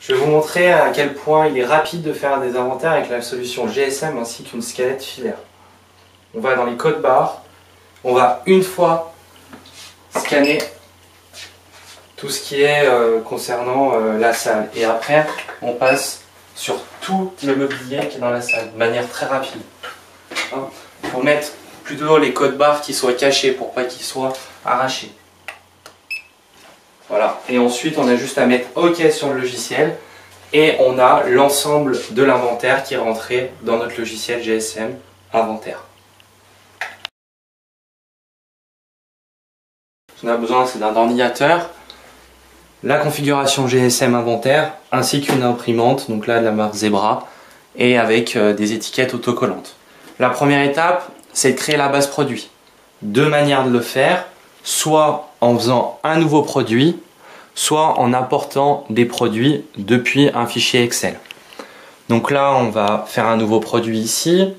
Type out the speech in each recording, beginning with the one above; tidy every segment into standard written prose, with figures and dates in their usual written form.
Je vais vous montrer à quel point il est rapide de faire des inventaires avec la solution GSM ainsi qu'une scalette filaire. On va dans les codes barres, on va une fois scanner tout ce qui est concernant la salle et après on passe sur tout le mobilier qui est dans la salle de manière très rapide. Il faut mettre plutôt les codes barres qui soient cachés pour pas qu'ils soient arrachés. Voilà, et ensuite on a juste à mettre OK sur le logiciel et on a l'ensemble de l'inventaire qui est rentré dans notre logiciel GSM Inventaire. Ce qu'on a besoin, c'est d'un ordinateur, la configuration GSM Inventaire ainsi qu'une imprimante, donc là de la marque Zebra, et avec des étiquettes autocollantes. La première étape, c'est de créer la base produit. Deux manières de le faire, soit en faisant un nouveau produit, soit en apportant des produits depuis un fichier Excel. Donc là, on va faire un nouveau produit ici.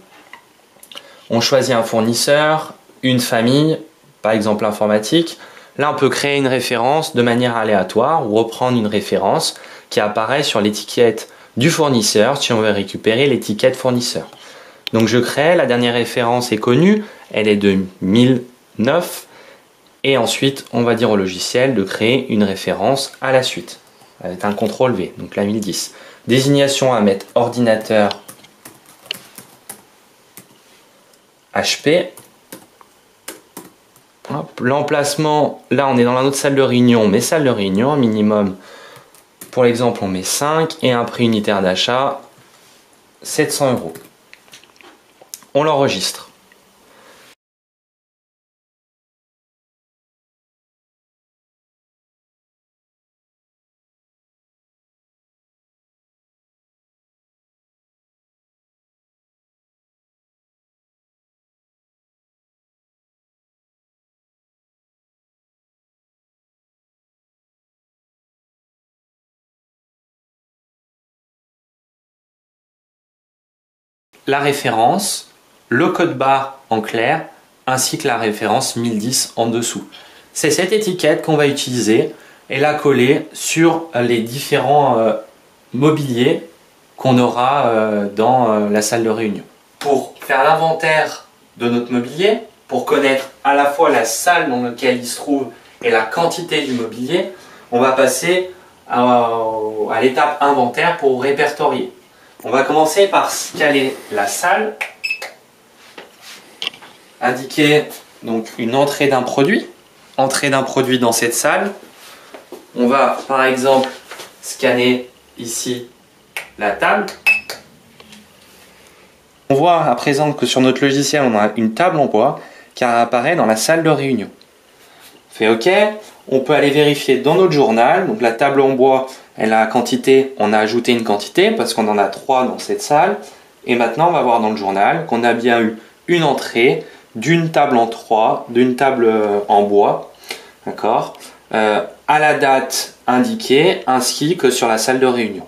On choisit un fournisseur, une famille, par exemple informatique. Là, on peut créer une référence de manière aléatoire ou reprendre une référence qui apparaît sur l'étiquette du fournisseur si on veut récupérer l'étiquette fournisseur. Donc je crée, la dernière référence est connue, elle est de 1009. Et ensuite, on va dire au logiciel de créer une référence à la suite, avec un CTRL V, donc la 1010. Désignation à mettre ordinateur HP. L'emplacement, là on est dans la autre salle de réunion, mais salle de réunion, minimum, pour l'exemple on met 5 et un prix unitaire d'achat, 700 €. On l'enregistre. La référence, le code barre en clair, ainsi que la référence 1010 en dessous. C'est cette étiquette qu'on va utiliser et la coller sur les différents mobiliers qu'on aura dans la salle de réunion. Pour faire l'inventaire de notre mobilier, pour connaître à la fois la salle dans laquelle il se trouve et la quantité du mobilier, on va passer à l'étape inventaire pour répertorier. On va commencer par scanner la salle, indiquer donc une entrée d'un produit dans cette salle. On va par exemple scanner ici la table. On voit à présent que sur notre logiciel on a une table en bois qui apparaît dans la salle de réunion. On fait OK, on peut aller vérifier dans notre journal, donc la table en bois. Et la quantité, on a ajouté une quantité parce qu'on en a 3 dans cette salle. Et maintenant, on va voir dans le journal qu'on a bien eu une entrée d'une table en 3, d'une table en bois, d'accord, à la date indiquée ainsi que sur la salle de réunion.